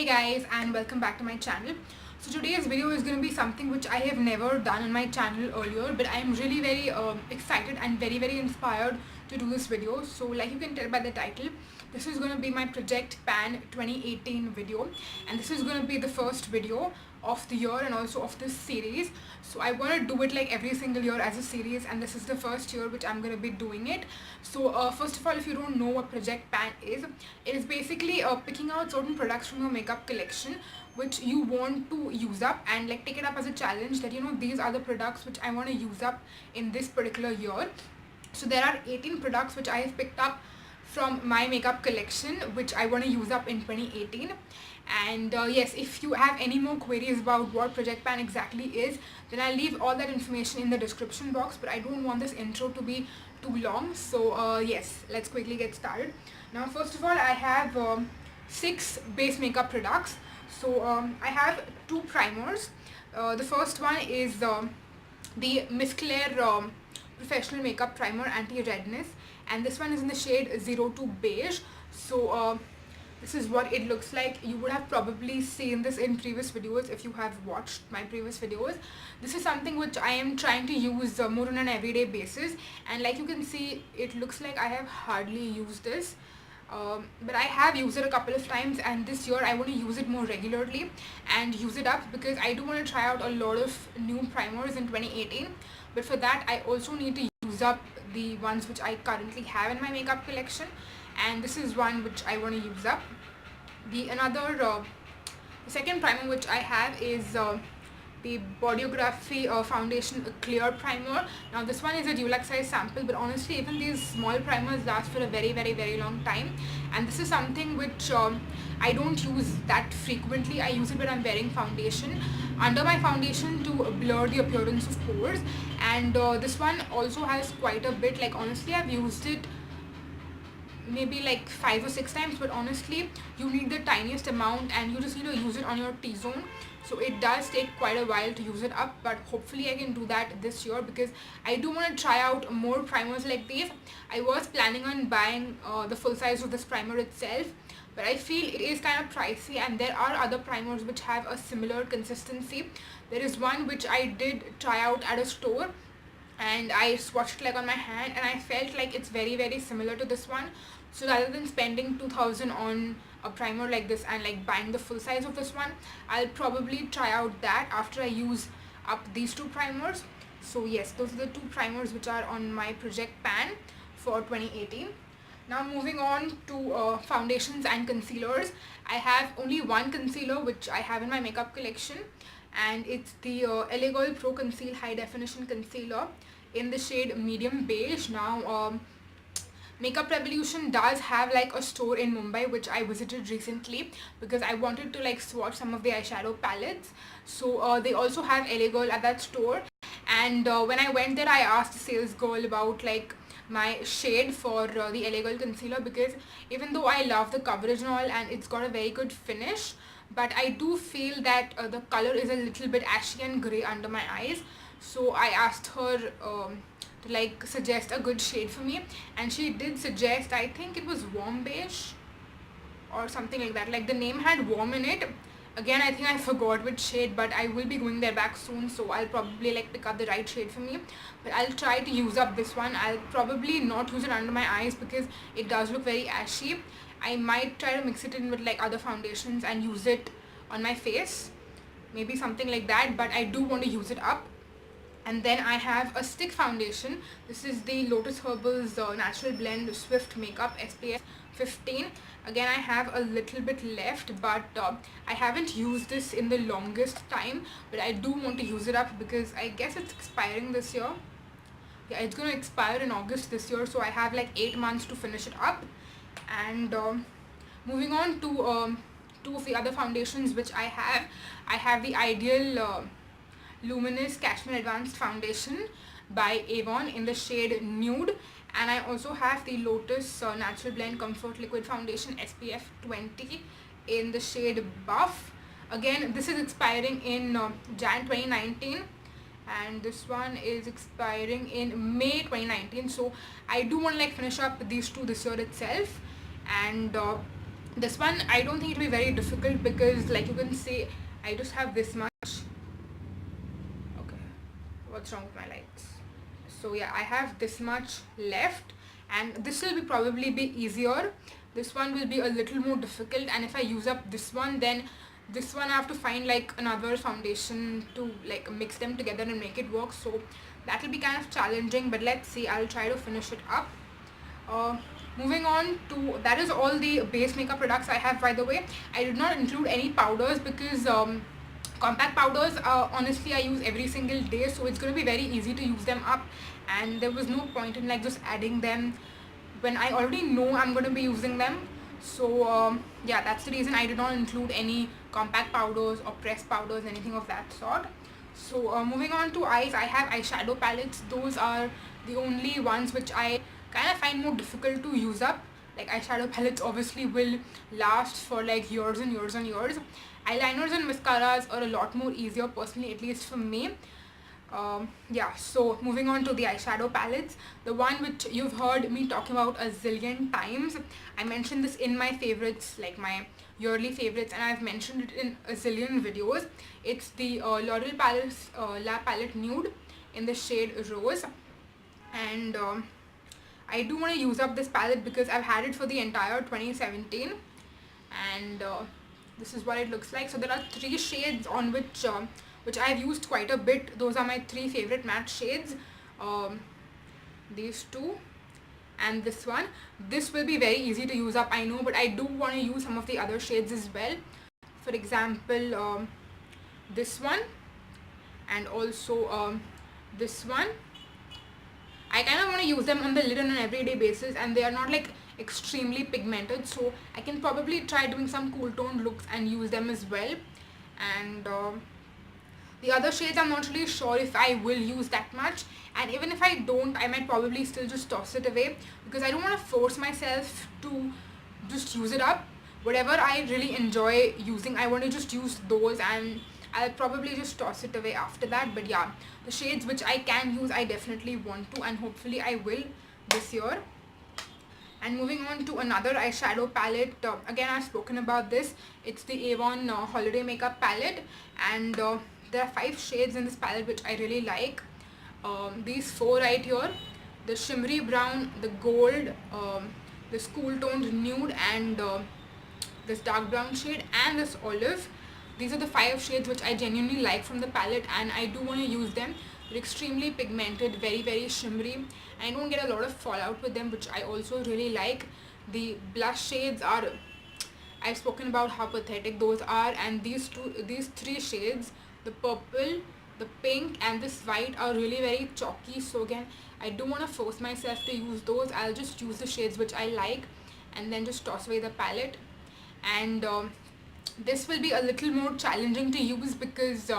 Hey guys, and welcome back to my channel. So today's video is going to be something which I have never done on my channel earlier, but I'm really very excited and very inspired to do this video. So like you can tell by the title, this is going to be my Project Pan 2018 video, and this is going to be the first video of the year and also of this series. So I want to do it like every single year as a series, and this is the first year which I'm going to be doing it. So first of all, if you don't know what Project Pan is, it is basically picking out certain products from your makeup collection which you want to use up, and like take it up as a challenge that these are the products which I want to use up in this particular year. So there are 18 products which I have picked up from my makeup collection which I want to use up in 2018. And yes, if you have any more queries about what Project Pan exactly is, then I'll leave all that information in the description box, but I don't want this intro to be too long. So yes, let's quickly get started. Now first of all, I have 6 base makeup products. So I have 2 primers. The first one is the Miss Claire Professional Makeup Primer Anti-Redness, and this one is in the shade 02 Beige. So this is what it looks like. You would have probably seen this in previous videos if you have watched my previous videos. This is something which I am trying to use more on an everyday basis, and like you can see, it looks like I have hardly used this. But I have used it a couple of times, and this year I want to use it more regularly and use it up because I do want to try out a lot of new primers in 2018. But for that, I also need to use up the ones which I currently have in my makeup collection, and this is one which I want to use up. The second primer which I have is the Bodyography foundation clear primer. Now this one is a deluxe size sample, but honestly even these small primers last for a very long time, and this is something which I don't use that frequently. I use it when I'm wearing foundation under my foundation to blur the appearance of pores, and this one also has quite a bit. Like honestly, I've used it maybe like 5 or 6 times, but honestly you need the tiniest amount and you just need to use it on your T-zone. So it does take quite a while to use it up, but hopefully I can do that this year because I do want to try out more primers like these. I was planning on buying the full size of this primer itself, but I feel it is kind of pricey, and there are other primers which have a similar consistency. There is one which I did try out at a store, and I swatched it like on my hand, and I felt like it's very similar to this one. So rather than spending 2000 on a primer like this and like buying the full size of this one, I'll probably try out that after I use up these 2 primers. So yes, those are the 2 primers which are on my Project Pan for 2018. Now moving on to foundations and concealers. I have only one concealer which I have in my makeup collection, and it's the LA Girl Pro Conceal High Definition Concealer in the shade medium beige. Now Makeup Revolution does have like a store in Mumbai which I visited recently because I wanted to like swatch some of the eyeshadow palettes. So they also have LA Girl at that store, and when I went there, I asked the sales girl about like my shade for the LA Girl concealer, because even though I love the coverage and all and it's got a very good finish, but I do feel that the color is a little bit ashy and grey under my eyes. So I asked her to like suggest a good shade for me, and she did suggest, I think it was warm beige or something like that. Like the name had warm in it. Again, I think I forgot which shade, but I will be going there back soon, so I'll probably like pick up the right shade for me. But I'll try to use up this one. I'll probably not use it under my eyes because it does look very ashy. I might try to mix it in with like other foundations and use it on my face, maybe something like that, but I do want to use it up. And then I have a stick foundation. This is the Lotus Herbals Natural Blend Swift Makeup SPF 15. Again, I have a little bit left, but I haven't used this in the longest time, but I do want to use it up because I guess it's expiring this year. Yeah, it's going to expire in August this year, so I have like 8 months to finish it up. And moving on to 2 of the other foundations which I have the Ideal Luminous Cashmere Advanced Foundation by Avon in the shade Nude, and I also have the Lotus Natural Blend Comfort Liquid Foundation SPF 20 in the shade Buff. Again, this is expiring in Jan 2019, and this one is expiring in May 2019. So I do want to like finish up these 2 this year itself. And This one I don't think it will be very difficult because like you can see I just have this much. Okay, what's wrong with my lights? So yeah, I have this much left, and this will be probably be easier. This one will be a little more difficult, and if I use up this one, then this one I have to find like another foundation to like mix them together and make it work. So that will be kind of challenging, but let's see. I'll try to finish it up. Moving on to, that is all the base makeup products I have. By the way, I did not include any powders because compact powders honestly I use every single day, so it's going to be very easy to use them up, and there was no point in like just adding them when I already know I'm going to be using them. So yeah, that's the reason I did not include any compact powders or pressed powders, anything of that sort. So moving on to eyes, I have eyeshadow palettes. Those are the only ones which I kind of find more difficult to use up. Like eyeshadow palettes obviously will last for like years and years and years. Eyeliners and mascaras are a lot more easier personally, at least for me. Yeah, so moving on to the eyeshadow palettes, the one which you've heard me talking about a zillion times. I mentioned this in my favorites, like my yearly favorites, and I've mentioned it in a zillion videos. It's the L'Oreal palette Nude in the shade Rose, and I do want to use up this palette because I've had it for the entire 2017, and this is what it looks like. So there are 3 shades on which I've used quite a bit. Those are my 3 favorite matte shades. These 2 and this one. This will be very easy to use up, I know, but I do want to use some of the other shades as well. For example, this one, and also this one. I kind of want to use them on the lid on an everyday basis, and they are not like extremely pigmented, so I can probably try doing some cool toned looks and use them as well. And the other shades I'm not really sure if I will use that much, and even if I don't, I might probably still just toss it away because I don't want to force myself to just use it up. Whatever I really enjoy using, I want to just use those, and I'll probably just toss it away after that. But yeah, the shades which I can use, I definitely want to, and hopefully I will this year. And moving on to another eyeshadow palette, again I've spoken about this. It's the Avon holiday makeup palette, and there are 5 shades in this palette which I really like. These 4 right here, the shimmery brown, the gold, this cool toned nude, and this dark brown shade, and this olive. These are the 5 shades which I genuinely like from the palette, and I do want to use them. They're extremely pigmented, very very shimmery. I don't get a lot of fallout with them, which I also really like. The blush shades are, I've spoken about how pathetic those are, and these 3 shades, the purple, the pink, and this white, are really very chalky. So again, I don't want to force myself to use those. I'll just use the shades which I like and then just toss away the palette. And this will be a little more challenging to use because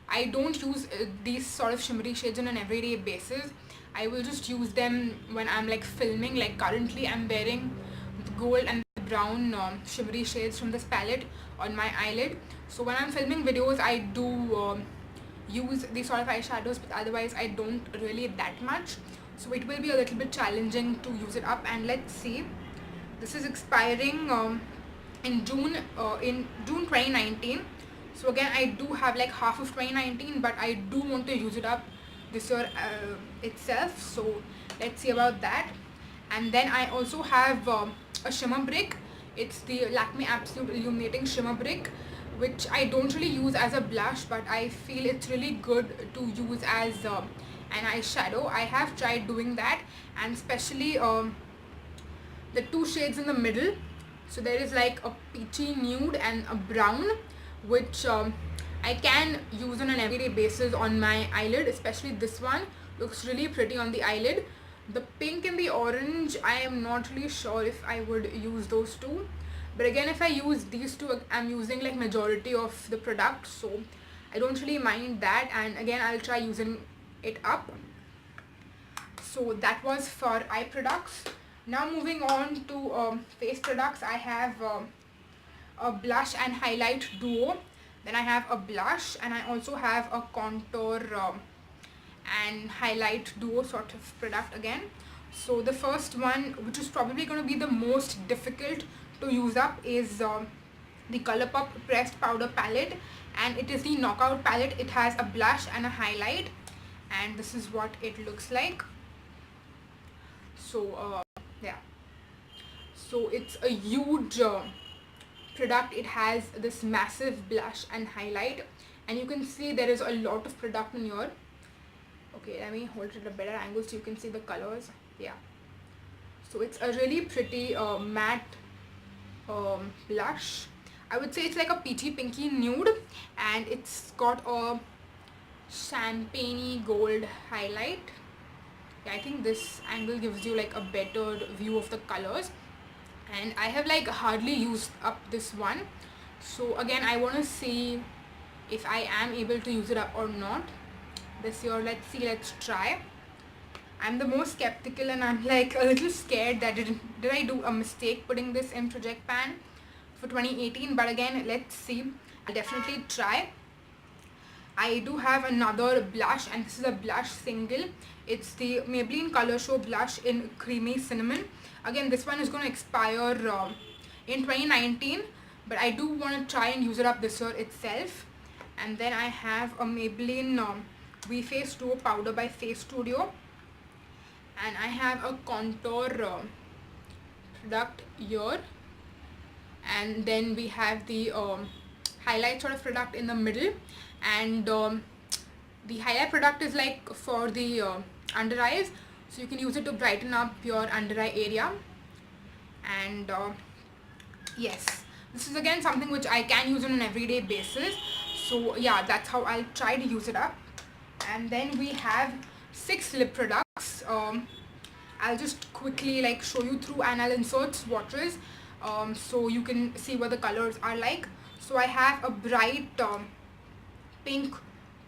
I don't use these sort of shimmery shades on an everyday basis. I will just use them when I'm like filming. Like currently I'm wearing the gold and the brown shimmery shades from this palette on my eyelid. So when I'm filming videos, I do use these sort of eyeshadows, but otherwise I don't really that much. So it will be a little bit challenging to use it up. And let's see, this is expiring in June 2019. So again, I do have like half of 2019, but I do want to use it up this year itself. So let's see about that. And then I also have a shimmer brick. It's the Lakme Absolute Illuminating Shimmer Brick, which I don't really use as a blush, but I feel it's really good to use as an eyeshadow. I have tried doing that, and especially the 2 shades in the middle. So there is like a peachy nude and a brown, which I can use on an everyday basis on my eyelid. Especially this one looks really pretty on the eyelid. The pink and the orange, I am not really sure if I would use those 2, but again, if I use these 2, I'm using like majority of the product, so I don't really mind that. And again, I'll try using it up. So that was for eye products. Now moving on to face products, I have a blush and highlight duo. Then I have a blush, and I also have a contour and highlight duo sort of product again. So the first one, which is probably going to be the most difficult to use up is the Colourpop pressed powder palette, and it is the knockout palette. It has a blush and a highlight, and this is what it looks like. So yeah, so it's a huge product. It has this massive blush and highlight, and you can see there is a lot of product in here. Okay, let me hold it at a better angle so you can see the colors. Yeah, so it's a really pretty matte blush. I would say it's like a peachy pinky nude, and it's got a champagne gold highlight. Yeah, I think this angle gives you like a better view of the colors, and I have like hardly used up this one. So again, I want to see if I am able to use it up or not this year. Let's see, let's try. I'm the most skeptical, and I'm like a little scared that did I do a mistake putting this in Project Pan for 2018, but again, let's see. I'll definitely try. I do have another blush, and this is a blush single. It's the Maybelline Colorshow blush in creamy cinnamon. Again, this one is going to expire in 2019, but I do want to try and use it up this year itself. And then I have a Maybelline We Face Duo powder by Face Studio, and I have a contour product here, and then we have the highlight sort of product in the middle, and the highlight product is like for the under eyes, so you can use it to brighten up your under eye area. And yes, this is again something which I can use on an everyday basis. So yeah, that's how I'll try to use it up. And then we have 6 lip products. I'll just quickly like show you through, and I'll insert swatches so you can see what the colors are like. So I have a bright pink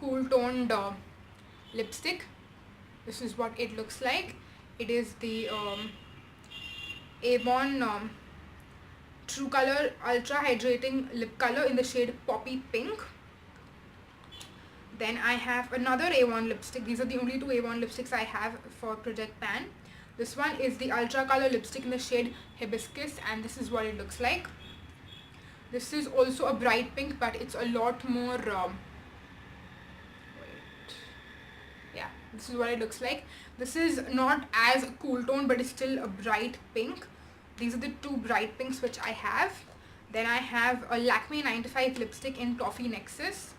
cool toned lipstick. This is what it looks like. It is the Avon True Color Ultra Hydrating Lip Color in the shade Poppy Pink. Then I have another Avon lipstick. These are the only 2 Avon lipsticks I have for Project Pan. This one is the Ultra Color lipstick in the shade Hibiscus, and this is what it looks like. This is also a bright pink, but it's a lot more yeah, this is what it looks like. This is not as cool tone, but it's still a bright pink. These are the 2 bright pinks which I have. Then I have a Lakme 95 lipstick in Toffee Nexus,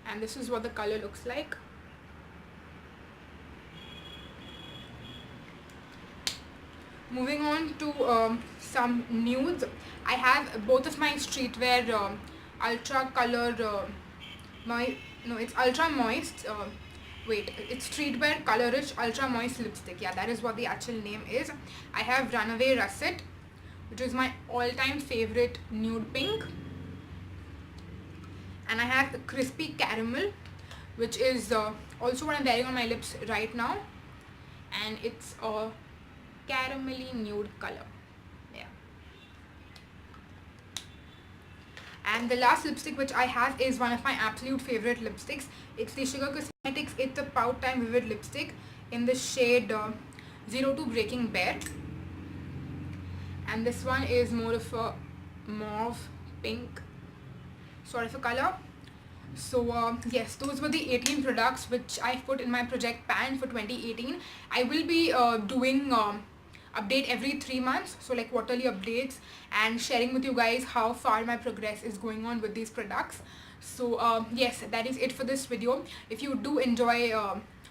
and this is what the color looks like. Moving on to some nudes. I have both of my Streetwear Ultra Color it's Ultra Moist it's Streetwear Colorish Ultra Moist lipstick. Yeah, that is what the actual name is. I have Runaway Russet, which is my all-time favorite nude pink, and I have Crispy Caramel, which is also what I'm wearing on my lips right now, and it's a caramelly nude color. Yeah. And the last lipstick which I have is one of my absolute favorite lipsticks. It's the Sugar Cosmetics It's a Pout Time Vivid lipstick in the shade 02 Breaking Bear, and this one is more of a mauve pink sort of a color. So yes, those were the 18 products which I put in my Project Pan for 2018. I will be doing update every 3 months, so like quarterly updates, and sharing with you guys how far my progress is going on with these products. So yes, that is it for this video. If you do enjoy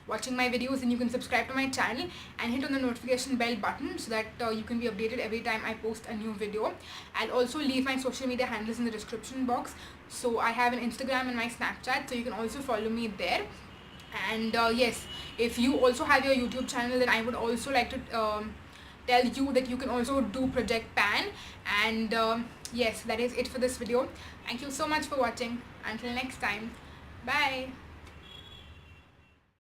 watching my videos, then you can subscribe to my channel and hit on the notification bell button so that you can be updated every time I post a new video. I'll also leave my social media handles in the description box. So I have an Instagram and my Snapchat, so you can also follow me there. And yes, if you also have your YouTube channel, then I would also like to tell you that you can also do Project Pan. And yes, that is it for this video. Thank you so much for watching. Until next time, bye.